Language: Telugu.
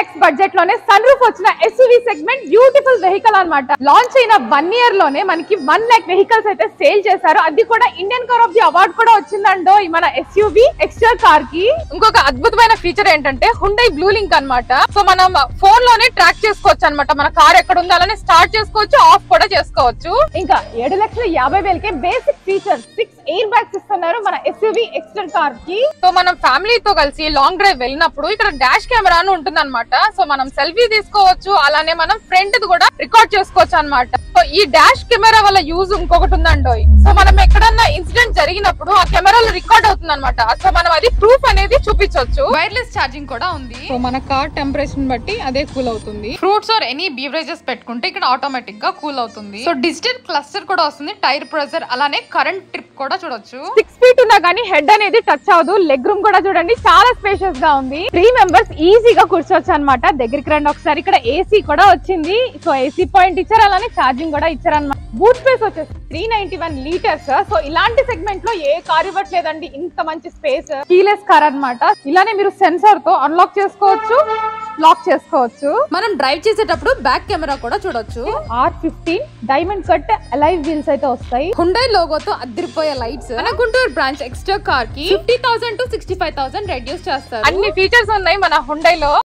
lakhs బడ్జెట్ లోనే సన్ రూఫ్ వచ్చిన ఎస్యూవీ సెగ్మెంట్ బ్యూటిఫుల్ వెహికల్ అన్నమాట. లాంచ్ అయిన 1 year లోనే మనకి 1 lakh వెహికల్స్ అయితే సేల్ చేశారు. అది కూడా Indian car of the award కూడా వచ్చిందండో ఈ మన ఎస్యూవీ ఎక్స్టర్ కార్ కి. ఇంకొక అద్భుతమైన ఫీచర్ ఏంటంటే హుండై బ్లూ లింక్ అన్నమాట. సో మనం ఫోన్ లోనే ట్రాక్ చేసుకోవచ్చు అన్నమాట. మన కార్ ఎక్కడ ఉందో అలానే స్టార్ట్ చేసుకోవచ్చు, ఆఫ్ కూడా చేసుకోవచ్చు. ఇంకా 7,50,000కే బేసిక్ ఫీచర్ 6 ఎయిర్ బ్యాగ్స్ ఇస్తున్నారు మన ఎస్యూవీ ఎక్స్టర్ కార్ కి. సో మనం ఫ్యామిలీతో కలిసి లాంగ్ డ్రైవ్ వెళ్ళినప్పుడు ఇక్కడ డాష్ కెమెరా ఉంటుంది అనమాట. సో మనం సెల్ఫీ తీసుకోవచ్చు, అలానే మనం ఫ్రంట్ కూడా రికార్డ్ చేసుకోవచ్చు అనమాట. సో ఈ డాష్ కెమెరా వల్ల యూజ్ ఇంకొకటి ఉందండో. సో మనం ఎక్కడన్నా ఇన్సిడెంట్ జరిగినప్పుడు ఆ కెమెరాలో రికార్డ్ అవుతుంది అనమాట. సో మనం అది ప్రూఫ్ అనేది చూపించవచ్చు. వైర్లెస్ ఛార్జింగ్ కూడా ఉంది. సో మన కార్ టెంపరేచర్ బట్టి అదే కూల్ అవుతుంది. ఫ్రూట్స్ ఆర్ ఎనీ బీవరేజెస్ పెట్టుకుంటే ఇక్కడ ఆటోమేటిక్ గా కూల్ అవుతుంది. సో డిజిటల్ క్లస్టర్ కూడా వస్తుంది, టైర్ ప్రెజర్ అలానే కరెంట్ ట్రిప్ కూడా చూడొచ్చు. 6 feet ఉన్నా కానీ హెడ్ అనేది టచ్ అవ్వదు. లెగ్ రూమ్ కూడా చూడండి చాలా స్పేషియస్ గా ఉంది. 3 members ఈజీగా కూర్చోవచ్చు అనమాట. దగ్గరికి రండి ఒకసారి. ఇక్కడ ఏసీ కూడా వచ్చింది. సో ఏసీ పాయింట్ ఇచ్చారు, అలానే ఛార్జింగ్ కూడా ఇచ్చారు అనమాట. బూట్ స్పేస్ వచ్చేసి 391 liters. సో ఇలాంటి సెగ్మెంట్ లో ఏ కార్ ఇవ్వట్లేదండి ఇంత మంచి స్పేస్. కీలెస్ కార్ అన్నమాట. ఇలానే మీరు సెన్సార్ తో అన్లాక్ చేసుకోవచ్చు, లాక్ చేసుకోవచ్చు. మనం డ్రైవ్ చేసేటప్పుడు బ్యాక్ కెమెరా కూడా చూడొచ్చు. R15 diamond cut alive wheels అయితే వస్తాయి. హుండై లోగోతో అదిరిపోయే లైట్స్. మన గుంటూరు బ్రాంచ్ ఎక్స్ట్రా కార్ కి 50,000 to 65,000 రెడ్యూస్ చేస్తారు. అన్ని ఫీచర్స్ ఉన్నాయి మన హుండైలో.